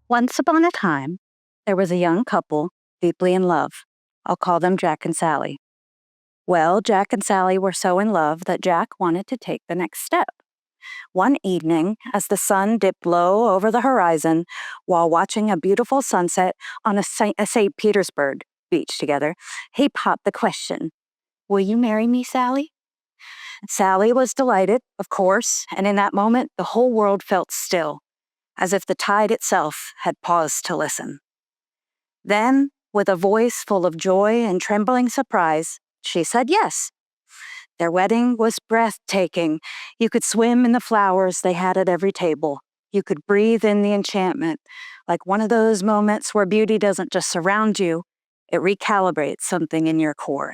Once upon a time, there was a young couple deeply in love. I'll call them Jack and Sally. Well, Jack and Sally were so in love that Jack wanted to take the next step. One evening, as the sun dipped low over the horizon while watching a beautiful sunset on a St. Petersburg beach together, he popped the question, "Will you marry me, Sally?" Sally was delighted, of course, and in that moment, the whole world felt still, as if the tide itself had paused to listen. Then, with a voice full of joy and trembling surprise, she said yes. Their wedding was breathtaking. You could swim in the flowers they had at every table. You could breathe in the enchantment, like one of those moments where beauty doesn't just surround you, it recalibrates something in your core.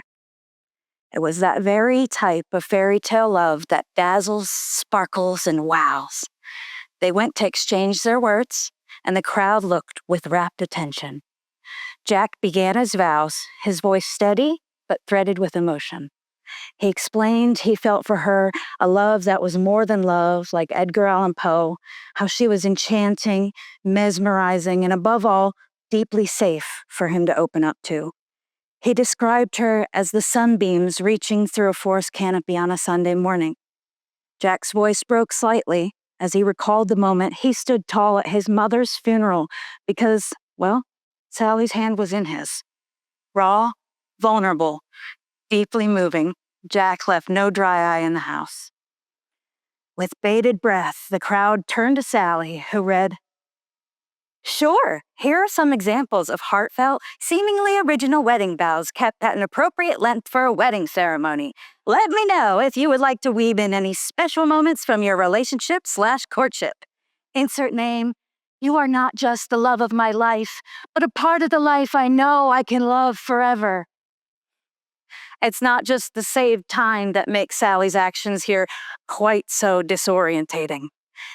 It was that very type of fairy tale love that dazzles, sparkles, and wows. They went to exchange their words, and the crowd looked with rapt attention. Jack began his vows, his voice steady but threaded with emotion. He explained he felt for her a love that was more than love, like Edgar Allan Poe, how she was enchanting, mesmerizing, and above all, deeply safe for him to open up to. He described her as the sunbeams reaching through a forest canopy on a Sunday morning. Jack's voice broke slightly as he recalled the moment he stood tall at his mother's funeral because, well, Sally's hand was in his. Raw, vulnerable, deeply moving, Jack left no dry eye in the house. With bated breath, the crowd turned to Sally, who read, "Sure, here are some examples of heartfelt, seemingly original wedding vows kept at an appropriate length for a wedding ceremony. Let me know if you would like to weave in any special moments from your relationship/courtship. Insert name. You are not just the love of my life, but a part of the life I know I can love forever." It's not just the saved time that makes Sally's actions here quite so disorientating.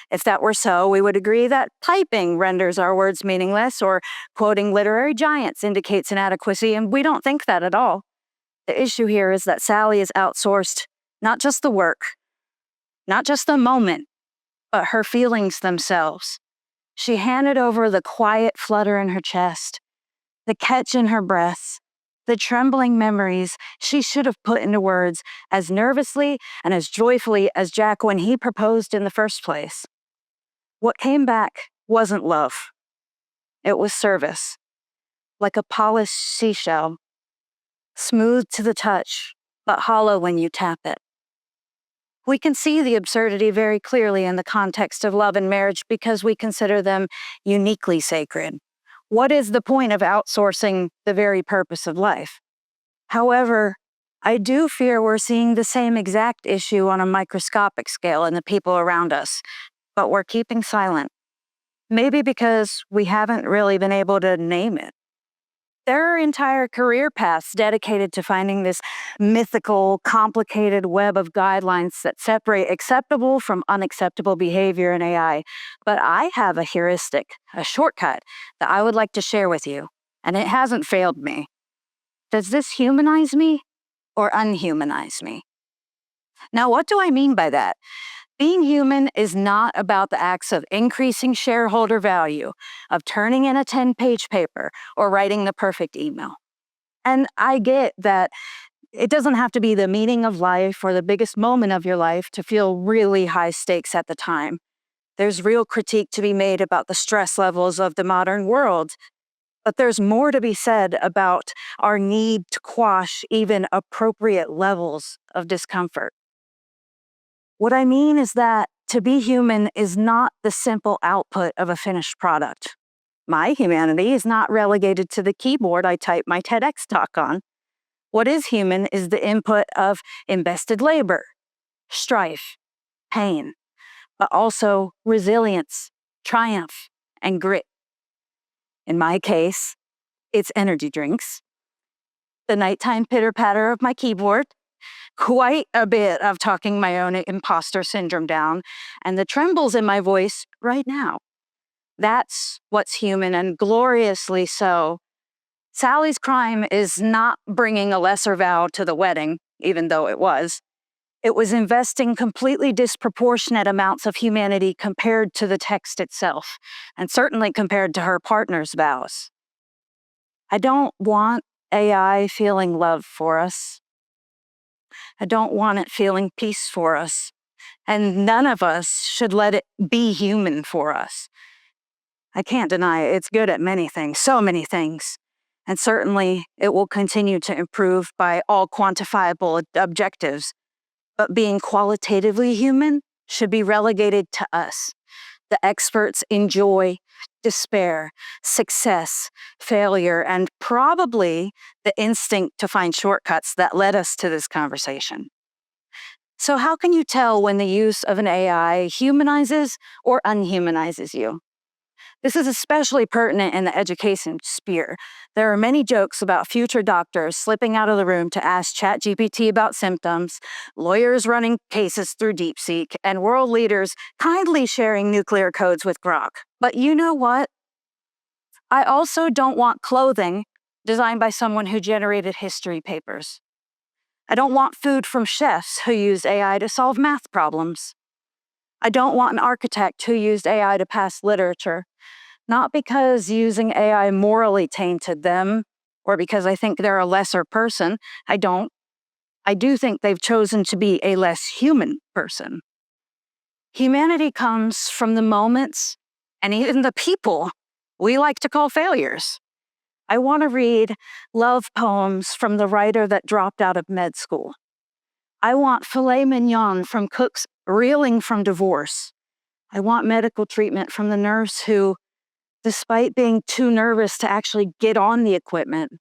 If that were so, we would agree that typing renders our words meaningless or quoting literary giants indicates inadequacy, and we don't think that at all. The issue here is that Sally has outsourced not just the work, not just the moment, but her feelings themselves. She handed over the quiet flutter in her chest, the catch in her breath, the trembling memories she should have put into words as nervously and as joyfully as Jack when he proposed in the first place. What came back wasn't love. It was service, like a polished seashell, smooth to the touch, but hollow when you tap it. We can see the absurdity very clearly in the context of love and marriage because we consider them uniquely sacred. What is the point of outsourcing the very purpose of life? However, I do fear we're seeing the same exact issue on a microscopic scale in the people around us, but we're keeping silent. Maybe because we haven't really been able to name it. There are entire career paths dedicated to finding this mythical, complicated web of guidelines that separate acceptable from unacceptable behavior in AI. But I have a heuristic, a shortcut that I would like to share with you, and it hasn't failed me. Does this humanize me or unhumanize me? Now, what do I mean by that? Being human is not about the acts of increasing shareholder value, of turning in a 10-page paper, or writing the perfect email. And I get that it doesn't have to be the meaning of life or the biggest moment of your life to feel really high stakes at the time. There's real critique to be made about the stress levels of the modern world. But there's more to be said about our need to quash even appropriate levels of discomfort. What I mean is that to be human is not the simple output of a finished product. My humanity is not relegated to the keyboard I type my TEDx talk on. What is human is the input of invested labor, strife, pain, but also resilience, triumph, and grit. In my case, it's energy drinks, the nighttime pitter-patter of my keyboard, quite a bit of talking my own imposter syndrome down, and the trembles in my voice right now. That's what's human, and gloriously so. Sally's crime is not bringing a lesser vow to the wedding, even though it was. It was investing completely disproportionate amounts of humanity compared to the text itself, and certainly compared to her partner's vows. I don't want AI feeling love for us. I don't want it feeling peace for us. And none of us should let it be human for us. I can't deny it. It's good at many things, so many things. And certainly it will continue to improve by all quantifiable objectives. But being qualitatively human should be relegated to us, the experts in joy, despair, success, failure, and probably the instinct to find shortcuts that led us to this conversation. So, how can you tell when the use of an AI humanizes or unhumanizes you? This is especially pertinent in the education sphere. There are many jokes about future doctors slipping out of the room to ask ChatGPT about symptoms, lawyers running cases through DeepSeek, and world leaders kindly sharing nuclear codes with Grok. But you know what? I also don't want clothing designed by someone who generated history papers. I don't want food from chefs who used AI to solve math problems. I don't want an architect who used AI to pass literature, not because using AI morally tainted them or because I think they're a lesser person. I don't. I do think they've chosen to be a less human person. Humanity comes from the moments and even the people we like to call failures. I want to read love poems from the writer that dropped out of med school. I want filet mignon from cooks reeling from divorce. I want medical treatment from the nurse who, despite being too nervous to actually get on the equipment,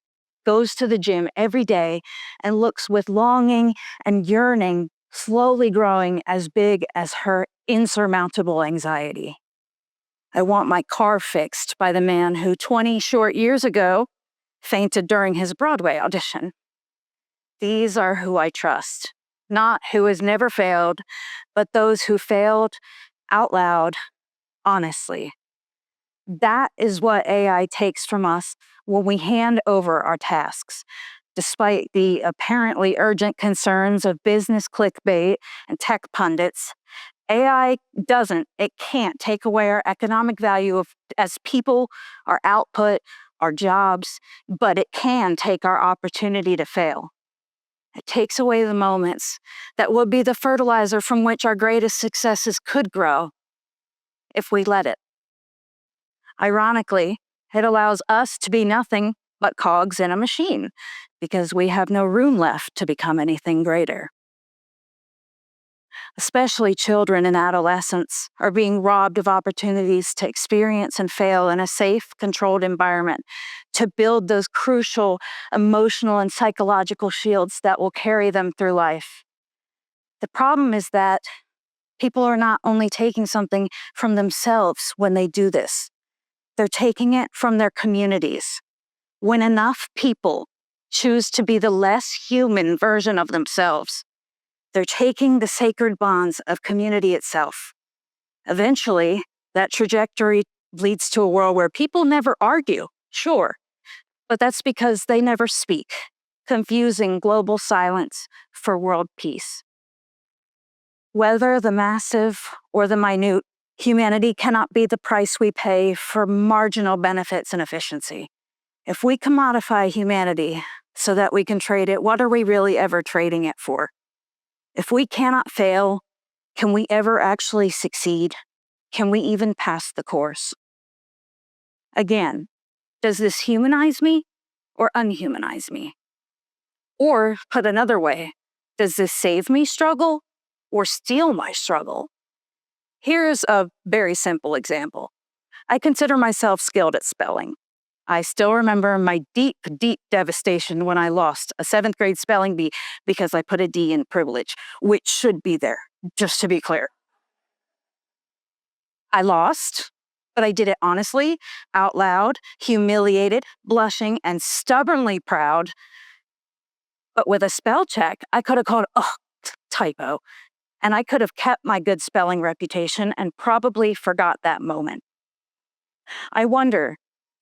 goes to the gym every day and looks with longing and yearning, slowly growing as big as her insurmountable anxiety. I want my car fixed by the man who 20 short years ago fainted during his Broadway audition. These are who I trust, not who has never failed, but those who failed out loud, honestly. That is what AI takes from us when we hand over our tasks. Despite the apparently urgent concerns of business clickbait and tech pundits, AI it can't take away our economic value as people, our output, our jobs, but it can take our opportunity to fail. It takes away the moments that would be the fertilizer from which our greatest successes could grow if we let it. Ironically, it allows us to be nothing but cogs in a machine because we have no room left to become anything greater. Especially children and adolescents are being robbed of opportunities to experience and fail in a safe, controlled environment, to build those crucial emotional and psychological shields that will carry them through life. The problem is that people are not only taking something from themselves when they do this, they're taking it from their communities. When enough people choose to be the less human version of themselves, they're taking the sacred bonds of community itself. Eventually, that trajectory leads to a world where people never argue, sure, but that's because they never speak, confusing global silence for world peace. Whether the massive or the minute, humanity cannot be the price we pay for marginal benefits and efficiency. If we commodify humanity so that we can trade it, what are we really ever trading it for? If we cannot fail, can we ever actually succeed? Can we even pass the course? Again, does this humanize me or unhumanize me? Or, put another way, does this save me struggle or steal my struggle? Here's a very simple example. I consider myself skilled at spelling. I still remember my deep, deep devastation when I lost a 7th grade spelling bee because I put a D in privilege, which should be there, just to be clear. I lost, but I did it honestly, out loud, humiliated, blushing, and stubbornly proud. But with a spell check, I could have called, typo, and I could have kept my good spelling reputation and probably forgot that moment. I wonder,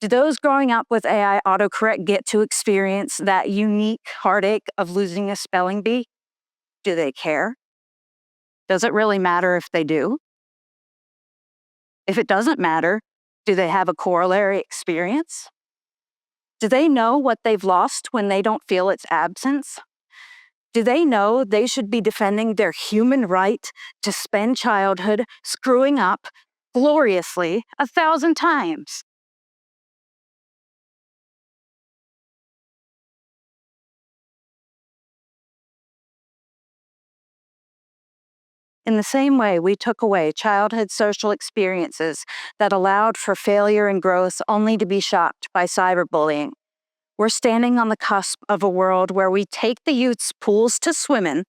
do those growing up with AI autocorrect get to experience that unique heartache of losing a spelling bee? Do they care? Does it really matter if they do? If it doesn't matter, do they have a corollary experience? Do they know what they've lost when they don't feel its absence? Do they know they should be defending their human right to spend childhood screwing up gloriously 1,000 times? In the same way, we took away childhood social experiences that allowed for failure and growth only to be shocked by cyberbullying. We're standing on the cusp of a world where we take the youth's pools to swim in,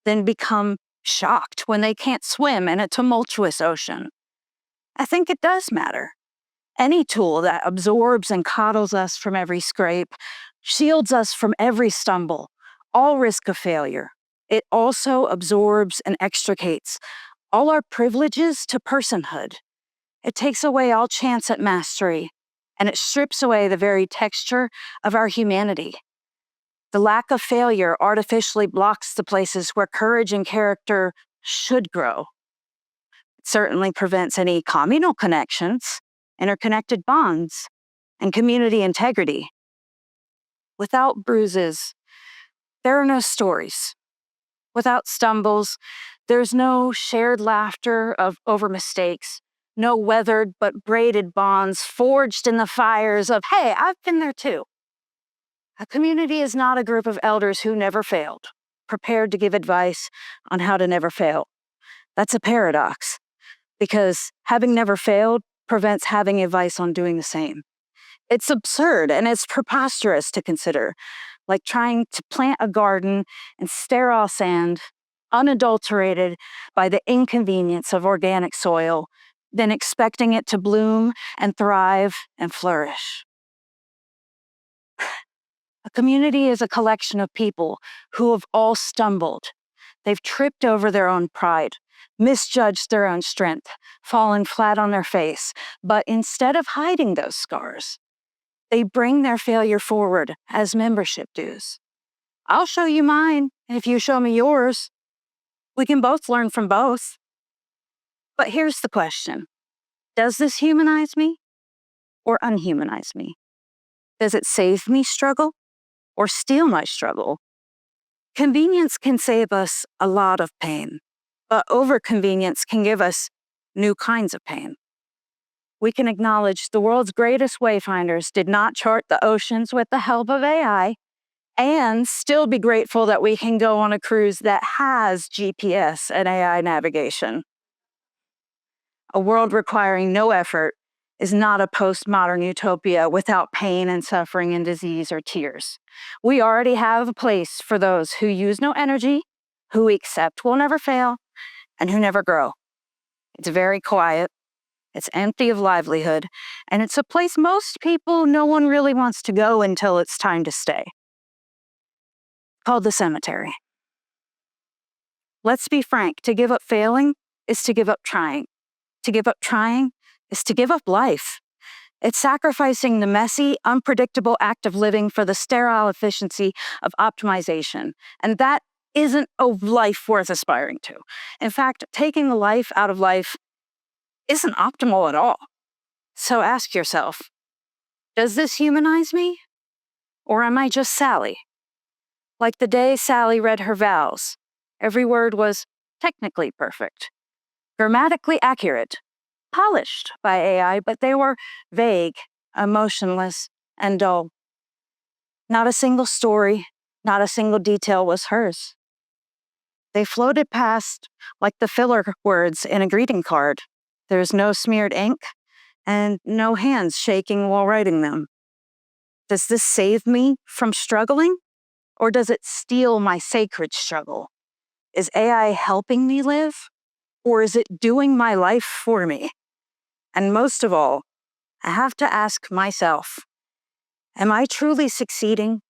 then become shocked when they can't swim in a tumultuous ocean. I think it does matter. Any tool that absorbs and coddles us from every scrape, shields us from every stumble, all risk of failure. It also absorbs and extricates all our privileges to personhood. It takes away all chance at mastery, and it strips away the very texture of our humanity. The lack of failure artificially blocks the places where courage and character should grow. It certainly prevents any communal connections, interconnected bonds, and community integrity. Without bruises, there are no stories. Without stumbles, there's no shared laughter over mistakes, no weathered but braided bonds forged in the fires of, hey, I've been there too. A community is not a group of elders who never failed, prepared to give advice on how to never fail. That's a paradox, because having never failed prevents having advice on doing the same. It's absurd and it's preposterous to consider, like trying to plant a garden in sterile sand, unadulterated by the inconvenience of organic soil, then expecting it to bloom and thrive and flourish. A community is a collection of people who have all stumbled. They've tripped over their own pride, misjudged their own strength, fallen flat on their face. But instead of hiding those scars, they bring their failure forward as membership dues. I'll show you mine if you show me yours. We can both learn from both. But here's the question. Does this humanize me or unhumanize me? Does it save me struggle or steal my struggle? Convenience can save us a lot of pain, but overconvenience can give us new kinds of pain. We can acknowledge the world's greatest wayfinders did not chart the oceans with the help of AI, and still be grateful that we can go on a cruise that has GPS and AI navigation. A world requiring no effort is not a postmodern utopia without pain and suffering and disease or tears. We already have a place for those who use no energy, who we accept will never fail, and who never grow. It's very quiet, it's empty of livelihood, and it's a place most people no one really wants to go until it's time to stay. Called the cemetery. Let's be frank, to give up failing is to give up trying. To give up trying is to give up life. It's sacrificing the messy, unpredictable act of living for the sterile efficiency of optimization. And that isn't a life worth aspiring to. In fact, taking the life out of life isn't optimal at all. So ask yourself, does this humanize me? Or am I just Sally? Like the day Sally read her vows, every word was technically perfect, grammatically accurate, polished by AI, but they were vague, emotionless, and dull. Not a single story, not a single detail was hers. They floated past like the filler words in a greeting card. There's no smeared ink and no hands shaking while writing them. Does this save me from struggling, or does it steal my sacred struggle? Is AI helping me live, or is it doing my life for me? And most of all, I have to ask myself, am I truly succeeding?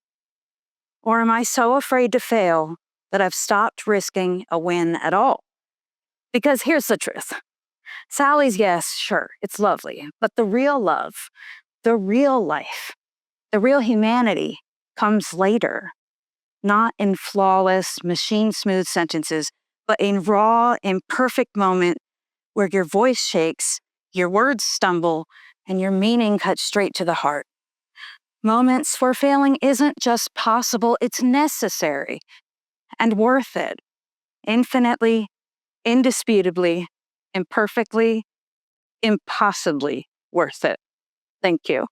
Or am I so afraid to fail that I've stopped risking a win at all? Because here's the truth. Sally's, yes, sure, it's lovely, but the real love, the real life, the real humanity comes later, not in flawless, machine-smooth sentences, but a raw, imperfect moment where your voice shakes, your words stumble, and your meaning cuts straight to the heart. Moments where failing isn't just possible, it's necessary and worth it. Infinitely, indisputably, imperfectly, impossibly worth it. Thank you.